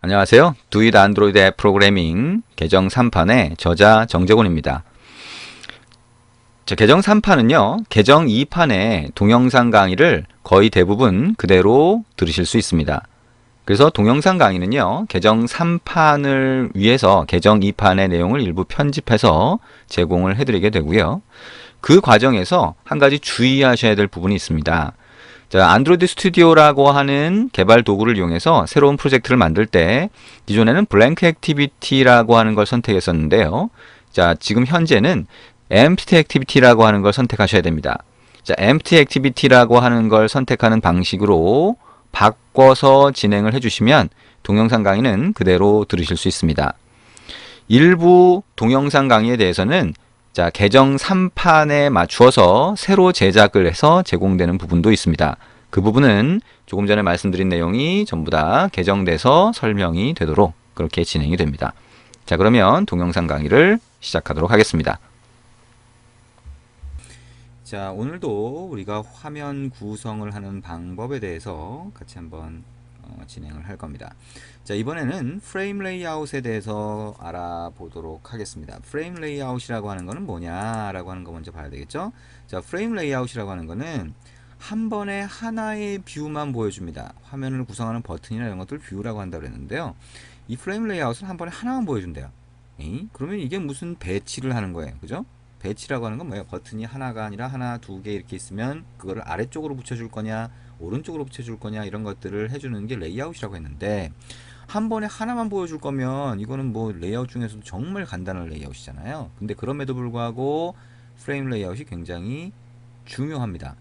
안녕하세요. 두잇 안드로이드 앱 프로그래밍 계정 3판의 저자 정재곤입니다. 계정 3판은요, 계정 2판의 동영상 강의를 거의 대부분 그대로 들으실 수 있습니다. 그래서 동영상 강의는요, 계정 3판을 위해서 계정 2판의 내용을 일부 편집해서 제공을 해드리게 되고요. 그 과정에서 한 가지 주의하셔야 될 부분이 있습니다. 자, 안드로이드 스튜디오라고 하는 개발 도구를 이용해서 새로운 프로젝트를 만들 때 기존에는 블랭크 액티비티라고 하는 걸 선택했었는데요. 자, 지금 현재는 empty activity라고 하는 걸 선택하셔야 됩니다. 자, empty activity라고 하는 걸 선택하는 방식으로 바꿔서 진행을 해주시면 동영상 강의는 그대로 들으실 수 있습니다. 일부 동영상 강의에 대해서는 자, 계정 3판에 맞추어서 새로 제작을 해서 제공되는 부분도 있습니다. 그 부분은 조금 전에 말씀드린 내용이 전부 다 개정돼서 설명이 되도록 그렇게 진행이 됩니다. 자, 그러면 동영상 강의를 시작하도록 하겠습니다. 자, 오늘도 우리가 화면 구성을 하는 방법에 대해서 같이 한번 진행을 할 겁니다. 자, 이번에는 프레임 레이아웃에 대해서 알아보도록 하겠습니다. 프레임 레이아웃이라고 하는 거는 뭐냐라고 하는 거 먼저 봐야 되겠죠. 자, 프레임 레이아웃이라고 하는 거는 한 번에 하나의 뷰만 보여줍니다. 화면을 구성하는 버튼이나 이런 것들 뷰라고 한다고 그랬는데요. 이 프레임 레이아웃은 한 번에 하나만 보여준대요. 그러면 이게 무슨 배치를 하는 거예요. 그죠? 배치라고 하는 건 뭐예요? 버튼이 하나가 아니라 하나, 두 개 이렇게 있으면 그거를 아래쪽으로 붙여줄 거냐, 오른쪽으로 붙여줄 거냐 이런 것들을 해주는 게 레이아웃이라고 했는데 한 번에 하나만 보여줄 거면 이거는 뭐 레이아웃 중에서도 정말 간단한 레이아웃이잖아요. 근데 그럼에도 불구하고 프레임 레이아웃이 굉장히 중요합니다.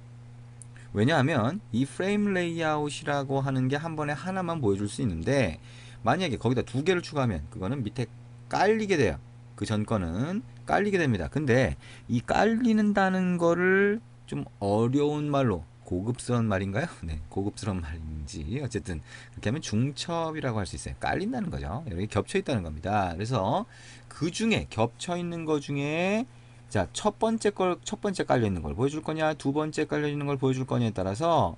왜냐하면 이 프레임 레이아웃이라고 하는 게 한 번에 하나만 보여줄 수 있는데 만약에 거기다 두 개를 추가하면 그거는 밑에 깔리게 돼요. 그 전 거는 깔리게 됩니다. 근데 이 깔리는다는 거를 좀 어려운 말로 고급스러운 말인가요? 네, 고급스러운 말인지 어쨌든 그렇게 하면 중첩이라고 할 수 있어요. 깔린다는 거죠. 여기 겹쳐 있다는 겁니다. 그래서 그 중에 겹쳐 있는 거 중에 자, 첫 번째 깔려 있는 걸 보여줄 거냐, 두 번째 깔려 있는 걸 보여줄 거냐에 따라서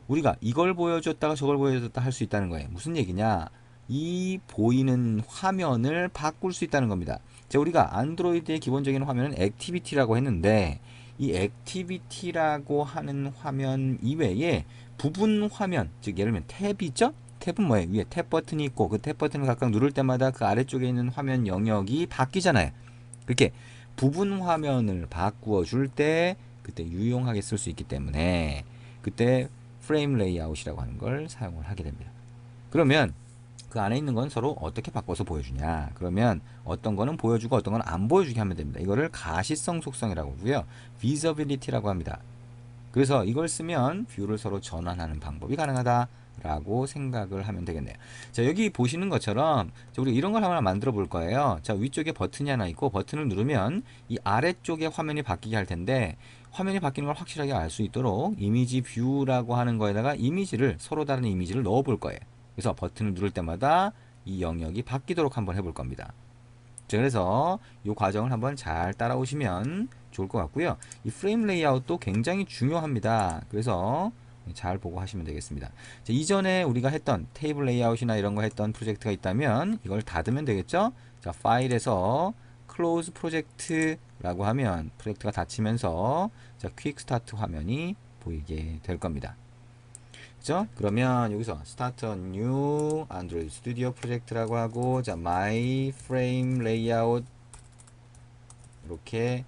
우리가 이걸 보여줬다가 저걸 보여줬다 할 수 있다는 거예요. 무슨 얘기냐? 이 보이는 화면을 바꿀 수 있다는 겁니다. 자, 우리가 안드로이드의 기본적인 화면은 액티비티라고 했는데 이 액티비티라고 하는 화면 이외에 부분 화면, 즉 예를 들면 탭이죠? 탭은 뭐예요? 위에 탭 버튼이 있고 그 탭 버튼을 각각 누를 때마다 그 아래쪽에 있는 화면 영역이 바뀌잖아요. 그렇게 부분 화면을 바꾸어 줄 때 그때 유용하게 쓸 수 있기 때문에 그때 프레임 레이아웃이라고 하는 걸 사용을 하게 됩니다. 그러면 그 안에 있는 건 서로 어떻게 바꿔서 보여주냐. 그러면 어떤 거는 보여주고 어떤 거는 안 보여주게 하면 됩니다. 이거를 가시성 속성이라고 하고요. visibility라고 합니다. 그래서 이걸 쓰면 뷰를 서로 전환하는 방법이 가능하다라고 생각을 하면 되겠네요. 자, 여기 보시는 것처럼 우리 이런 걸 하나 만들어 볼 거예요. 자, 위쪽에 버튼이 하나 있고 버튼을 누르면 이 아래쪽에 화면이 바뀌게 할 텐데 화면이 바뀌는 걸 확실하게 알 수 있도록 이미지 뷰라고 하는 거에다가 이미지를 서로 다른 이미지를 넣어 볼 거예요. 그래서 버튼을 누를 때마다 이 영역이 바뀌도록 한번 해볼 겁니다. 자, 그래서 이 과정을 한번 잘 따라오시면 좋을 것 같고요. 이 프레임 레이아웃도 굉장히 중요합니다. 그래서 잘 보고 하시면 되겠습니다. 자, 이전에 우리가 했던 테이블 레이아웃이나 이런 거 했던 프로젝트가 있다면 이걸 닫으면 되겠죠. 자, 파일에서 close 프로젝트라고 하면 프로젝트가 닫히면서 자, 퀵 스타트 화면이 보이게 될 겁니다. 그죠? 그러면 여기서 Start a new Android Studio 프로젝트라고 하고 자, My Frame Layout 이렇게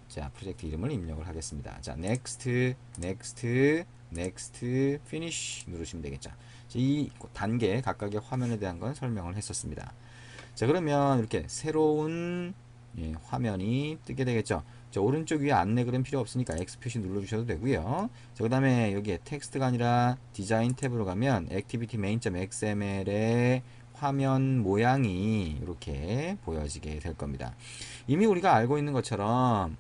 자, 프로젝트 이름을 입력을 하겠습니다. 자, Next, Next, Next, Finish 누르시면 되겠죠. 이 단계 각각의 화면에 대한 건 설명을 했었습니다. 자, 그러면 이렇게 새로운 화면이 뜨게 되겠죠. 자, 오른쪽 위에 안내 그램 필요 없으니까 X 표시 눌러주셔도 되고요. 자, 그 다음에 여기에 텍스트가 아니라 디자인 탭으로 가면 activity main.xml의 화면 모양이 이렇게 보여지게 될 겁니다. 이미 우리가 알고 있는 것처럼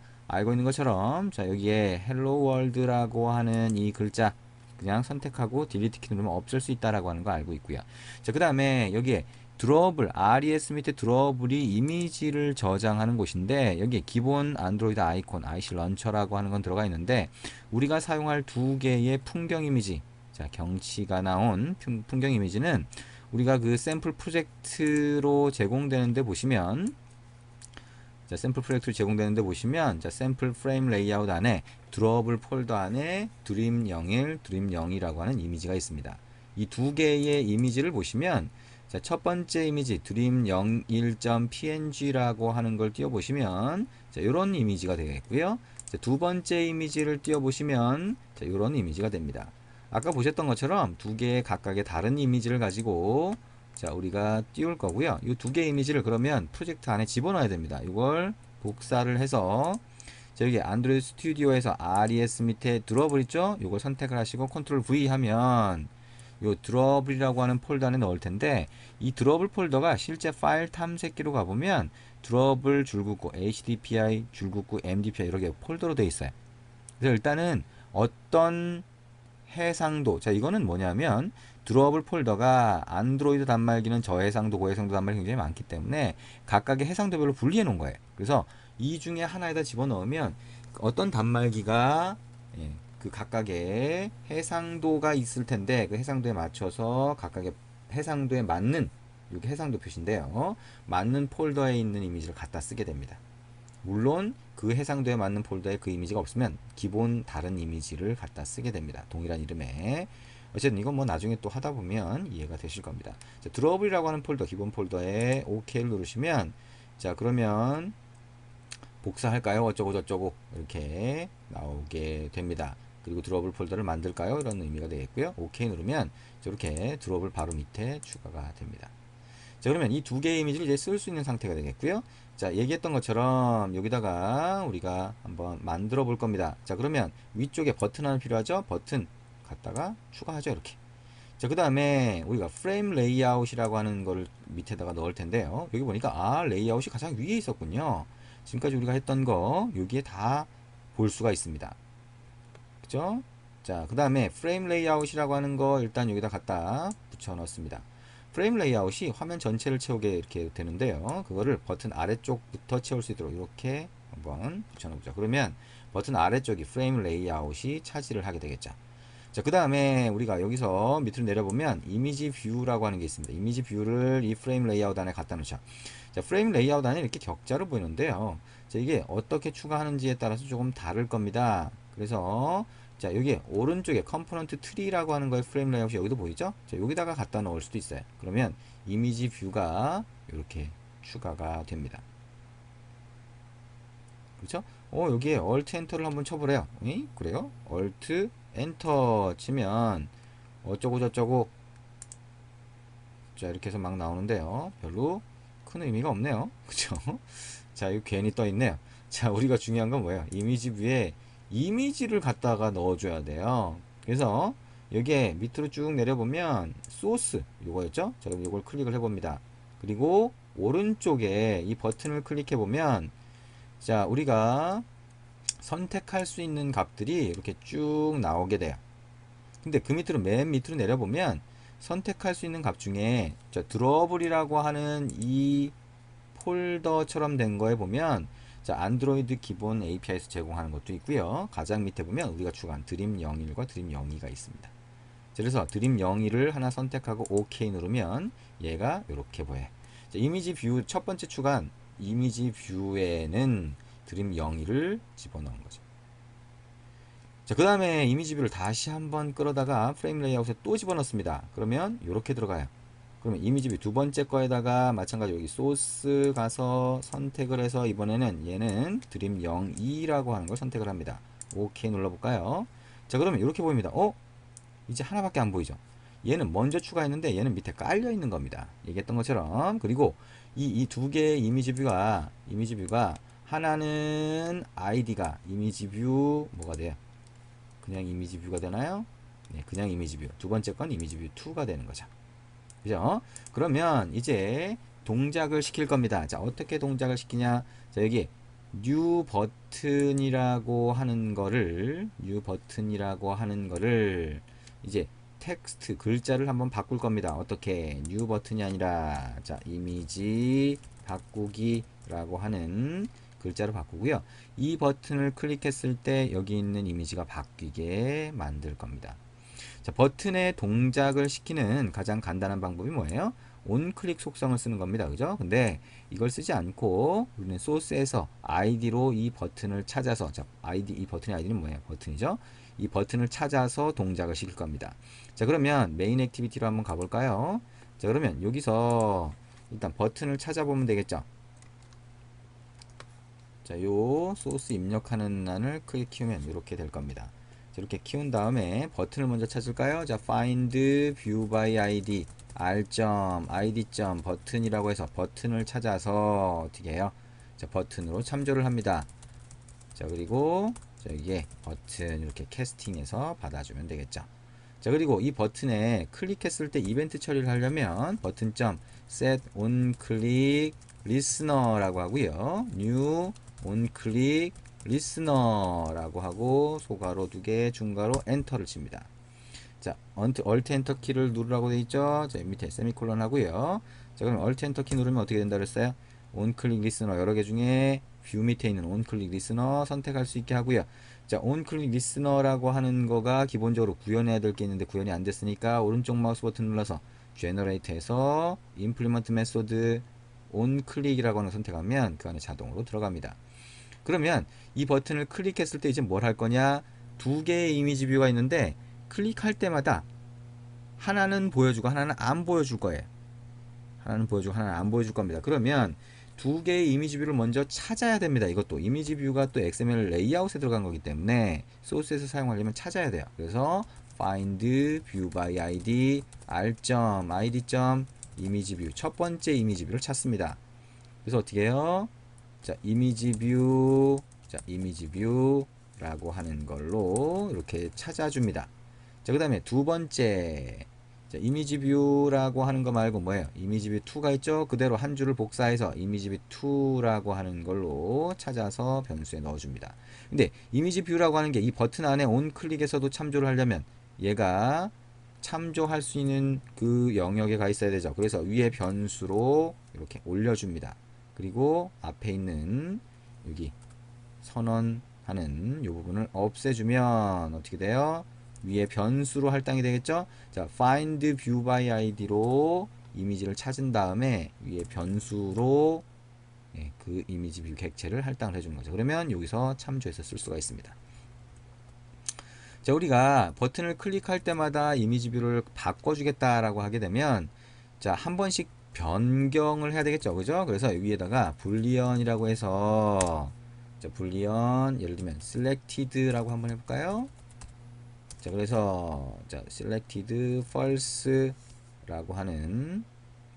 자, 여기에 hello world라고 하는 이 글자 그냥 선택하고 딜리트 키 누르면 없앨 수 있다라고 하는 거 알고 있고요. 자, 그 다음에 여기에 드로어블, RES 밑에 드로어블이 이미지를 저장하는 곳인데 여기에 기본 안드로이드 아이콘, IC 런처라고 하는 건 들어가 있는데 우리가 사용할 두 개의 풍경 이미지, 자, 경치가 나온 풍경 이미지는 우리가 그 샘플 프로젝트로 제공되는데 보시면, 자, 샘플 프로젝트로 제공되는데 보시면, 자, 샘플 프레임 레이아웃 안에 드로어블 폴더 안에 드림 01, 드림 0이라고 하는 이미지가 있습니다. 이 두 개의 이미지를 보시면, 자, 첫 번째 이미지 드림 01.png라고 하는 걸 띄워 보시면, 자, 이런 이미지가 되겠고요. 자, 두 번째 이미지를 띄워 보시면, 자, 이런 이미지가 됩니다. 아까 보셨던 것처럼 두 개의 각각의 다른 이미지를 가지고, 자, 우리가 띄울 거고요. 이 두 개의 이미지를 그러면 프로젝트 안에 집어넣어야 됩니다. 이걸 복사를 해서, 자, 여기 안드로이드 스튜디오에서 RES 밑에 드러블 있죠? 이걸 선택을 하시고 컨트롤 V 하면 요 드러블이라고 하는 폴더 안에 넣을 텐데, 이 드러블 폴더가 실제 파일 탐색기로 가보면 드러블 줄긋고 HDPI 줄긋고 MDPI 이렇게 폴더로 되어 있어요. 그래서 일단은 어떤 해상도, 자, 이거는 뭐냐면 드로어블 폴더가 안드로이드 단말기는 저해상도 고해상도 단말이 굉장히 많기 때문에 각각의 해상도별로 분리해 놓은 거예요. 그래서 이 중에 하나에다 집어넣으면 어떤 단말기가, 예, 그 각각의 해상도가 있을 텐데 그 해상도에 맞춰서 각각의 해상도에 맞는, 이게 해상도 표시인데요, 맞는 폴더에 있는 이미지를 갖다 쓰게 됩니다. 물론 그 해상도에 맞는 폴더에 그 이미지가 없으면 기본 다른 이미지를 갖다 쓰게 됩니다. 동일한 이름에. 어쨌든 이건 뭐 나중에 또 하다 보면 이해가 되실 겁니다. 자, 드러블이라고 하는 폴더, 기본 폴더에 OK를 누르시면, 자, 그러면 복사할까요? 어쩌고 저쩌고 이렇게 나오게 됩니다. 그리고 드러블 폴더를 만들까요? 이런 의미가 되겠고요. OK 누르면 저렇게 드러블 바로 밑에 추가가 됩니다. 자, 그러면 이 두 개의 이미지를 이제 쓸 수 있는 상태가 되겠고요. 자, 얘기했던 것처럼 여기다가 우리가 한번 만들어 볼 겁니다. 자, 그러면 위쪽에 버튼 하나 필요하죠? 버튼 갖다가 추가하죠. 이렇게. 자, 그 다음에 우리가 프레임 레이아웃이라고 하는 거를 밑에다가 넣을 텐데요. 여기 보니까, 아, 레이아웃이 가장 위에 있었군요. 지금까지 우리가 했던 거 여기에 다 볼 수가 있습니다. 그죠? 자, 그 다음에 프레임 레이아웃이라고 하는 거 일단 여기다 갖다 붙여 넣습니다. 프레임 레이아웃이 화면 전체를 채우게 이렇게 되는데요. 그거를 버튼 아래쪽부터 채울 수 있도록 이렇게 한번 붙여놓자. 그러면 버튼 아래쪽이 프레임 레이아웃이 차지를 하게 되겠죠. 자, 그 다음에 우리가 여기서 밑으로 내려보면 이미지 뷰라고 하는 게 있습니다. 이미지 뷰를 이 프레임 레이아웃 안에 갖다 놓자. 자, 프레임 레이아웃 안에 이렇게 격자로 보이는데요. 자, 이게 어떻게 추가하는지에 따라서 조금 다를 겁니다. 그래서 자, 여기 오른쪽에 컴포넌트 트리라고 하는 거에 프레임 레이아웃이 여기도 보이죠? 자, 여기다가 갖다 넣을 수도 있어요. 그러면 이미지 뷰가 이렇게 추가가 됩니다. 그렇죠? 여기에 Alt 엔터를 한번 쳐보래요. 그래요? Alt 엔터 치면 어쩌고 저쩌고, 자, 이렇게 해서 막 나오는데요. 별로 큰 의미가 없네요. 그쵸? 자, 이거 괜히 떠 있네요. 자, 우리가 중요한 건 뭐예요? 이미지 뷰에 이미지를 갖다가 넣어줘야 돼요. 그래서 여기에 밑으로 쭉 내려보면 소스 요거였죠? 자, 그럼 요걸 클릭을 해봅니다. 그리고 오른쪽에 이 버튼을 클릭해보면, 자, 우리가 선택할 수 있는 값들이 이렇게 쭉 나오게 돼요. 근데 그 밑으로, 맨 밑으로 내려보면 선택할 수 있는 값 중에 드러블이라고 하는 이 폴더처럼 된 거에 보면, 자, 안드로이드 기본 API에서 제공하는 것도 있고요. 가장 밑에 보면 우리가 추가한 드림 01과 드림 02가 있습니다. 그래서 드림 01을 하나 선택하고 OK 누르면 얘가 이렇게 보여요. 자, 이미지 뷰 첫 번째 추가한 이미지 뷰에는 드림 01을 집어넣은 거죠. 자, 그 다음에 이미지 뷰를 다시 한번 끌어다가 프레임 레이아웃에 또 집어넣습니다. 그러면 이렇게 들어가요. 그러면 이미지 뷰 두 번째 거에다가 마찬가지로 여기 소스 가서 선택을 해서 이번에는 얘는 드림 02라고 하는 걸 선택을 합니다. OK 눌러볼까요? 자, 그러면 이렇게 보입니다. 이제 하나밖에 안 보이죠? 얘는 먼저 추가했는데 얘는 밑에 깔려 있는 겁니다. 얘기했던 것처럼. 그리고 이 두 개의 이미지 뷰가 하나는 아이디가 이미지 뷰 뭐가 돼요? 그냥 이미지 뷰가 되나요? 네, 그냥 이미지 뷰. 두 번째 건 이미지 뷰 2가 되는 거죠. 그죠? 그러면 이제 동작을 시킬 겁니다. 자, 어떻게 동작을 시키냐? 자, 여기 뉴 버튼이라고 하는 거를 이제 텍스트 글자를 한번 바꿀 겁니다. 어떻게? 뉴 버튼이 아니라, 자, 이미지 바꾸기라고 하는 글자로 바꾸고요. 이 버튼을 클릭했을 때 여기 있는 이미지가 바뀌게 만들 겁니다. 자, 버튼의 동작을 시키는 가장 간단한 방법이 뭐예요? 온클릭 속성을 쓰는 겁니다. 그죠? 근데 이걸 쓰지 않고 우리는 소스에서 id로 이 버튼을 찾아서, 자, 이 버튼의 id는 뭐예요? 버튼이죠? 이 버튼을 찾아서 동작을 시킬 겁니다. 자, 그러면 메인 액티비티로 한번 가볼까요? 자, 그러면 여기서 일단 버튼을 찾아보면 되겠죠? 자, 요 소스 입력하는欄을 크게 키우면 이렇게 될 겁니다. 자, 이렇게 키운 다음에 버튼을 먼저 찾을까요? 자, find view by id r.id. 버튼이라고 해서 버튼을 찾아서 어떻게 해요? 자, 버튼으로 참조를 합니다. 자, 그리고 자, 여기에 버튼 이렇게 캐스팅해서 받아주면 되겠죠. 자, 그리고 이 버튼에 클릭했을 때 이벤트 처리를 하려면 버튼 set on click listener라고 하고요. new on click listener라고 하고 소괄호 2개 중괄호 엔터를 칩니다. 자, Alt 엔터 키를 누르라고 되어 있죠. 자, 밑에 세미콜론 하고요. 자, 그럼 Alt 엔터 키 누르면 어떻게 된다 그랬어요? on click listener 여러 개 중에 뷰 밑에 있는 on click listener 선택할 수 있게 하고요. 자, on click listener라고 하는 거가 기본적으로 구현해야 될 게 있는데 구현이 안 됐으니까 오른쪽 마우스 버튼 눌러서 generate에서 implement method on click이라고 하는 거 선택하면 그 안에 자동으로 들어갑니다. 그러면 이 버튼을 클릭했을 때 이제 뭘 할 거냐? 두 개의 이미지 뷰가 있는데 클릭할 때마다 하나는 보여주고 하나는 안 보여줄 거예요. 하나는 보여주고 하나는 안 보여줄 겁니다. 그러면 두 개의 이미지 뷰를 먼저 찾아야 됩니다. 이것도 이미지 뷰가 또 XML 레이아웃에 들어간 거기 때문에 소스에서 사용하려면 찾아야 돼요. 그래서 find view by id r.id. 이미지 뷰 첫 번째 이미지 뷰를 찾습니다. 그래서 어떻게 해요? 자, 이미지 뷰, 자, 이미지 뷰라고 하는 걸로 이렇게 찾아줍니다. 자, 그 다음에 두 번째, 자, 이미지 뷰라고 하는 거 말고 뭐예요? 이미지 뷰 2가 있죠? 그대로 한 줄을 복사해서 이미지 뷰 2라고 하는 걸로 찾아서 변수에 넣어줍니다. 근데 이미지 뷰라고 하는 게 이 버튼 안에 온 클릭에서도 참조를 하려면 얘가 참조할 수 있는 그 영역에 가 있어야 되죠. 그래서 위에 변수로 이렇게 올려줍니다. 그리고 앞에 있는 여기 선언하는 이 부분을 없애주면 어떻게 돼요? 위에 변수로 할당이 되겠죠? 자, find view by id로 이미지를 찾은 다음에 위에 변수로 그 이미지 뷰 객체를 할당을 해주는 거죠. 그러면 여기서 참조해서 쓸 수가 있습니다. 자, 우리가 버튼을 클릭할 때마다 이미지 뷰를 바꿔주겠다라고 하게 되면 자, 한 번씩 변경을 해야 되겠죠. 그죠? 그래서 위에다가 불리언이라고 해서 자, 불리언 예를 들면 selected라고 한번 해볼까요? 자, 그래서 자, selected false라고 하는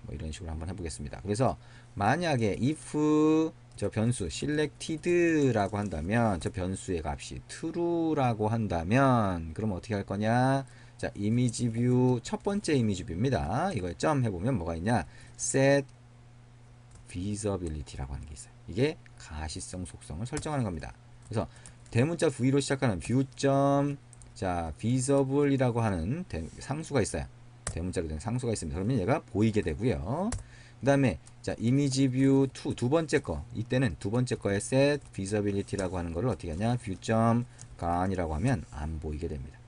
뭐 이런 식으로 한번 해보겠습니다. 그래서 만약에 if 저 변수 selected라고 한다면 저 변수의 값이 true라고 한다면 그럼 어떻게 할 거냐? 자, 이미지 뷰 첫 번째 이미지 뷰입니다. 이걸 점 해보면 뭐가 있냐? set visibility라고 하는 게 있어요. 이게 가시성 속성을 설정하는 겁니다. 그래서 대문자 V로 시작하는 뷰 점 자, visible이라고 하는 상수가 있어요. 대문자로 된 상수가 있습니다. 그러면 얘가 보이게 되고요. 그 다음에 자, 이미지 뷰 2 두 번째 거 이때는 두 번째 거에 set visibility라고 하는 거를 어떻게 하냐? view.gone이라고 하면 안 보이게 됩니다.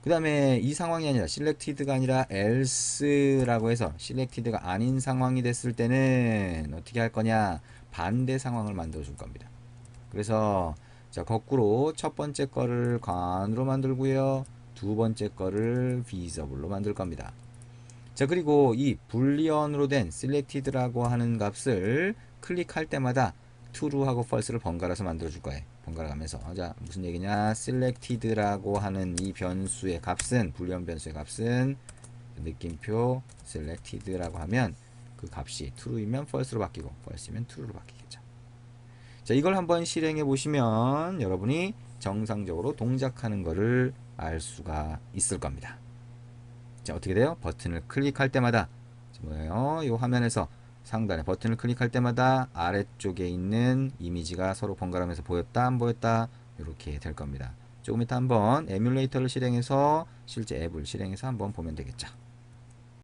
그 다음에 이 상황이 아니라 selected가 아니라 else라고 해서 selected가 아닌 상황이 됐을 때는 어떻게 할 거냐? 반대 상황을 만들어 줄 겁니다. 그래서 자, 거꾸로 첫 번째 거를 gone으로 만들고요. 두 번째 거를 visible로 만들 겁니다. 자, 그리고 이 불리언으로 된 selected라고 하는 값을 클릭할 때마다 true하고 false를 번갈아서 만들어 줄 거예요. 번갈아 가면서. 자, 무슨 얘기냐? selected라고 하는 이 변수의 값은 불리언 변수의 값은 느낌표 selected라고 하면 그 값이 true이면 false로 바뀌고 false이면 true로 바뀌겠죠. 자, 이걸 한번 실행해 보시면 여러분이 정상적으로 동작하는 것을 알 수가 있을 겁니다. 자, 어떻게 돼요? 버튼을 클릭할 때마다 뭐예요? 이 화면에서 상단에 버튼을 클릭할 때마다 아래쪽에 있는 이미지가 서로 번갈아가면서 보였다 안 보였다 이렇게 될 겁니다. 조금 이따 한번 에뮬레이터를 실행해서 실제 앱을 실행해서 한번 보면 되겠죠.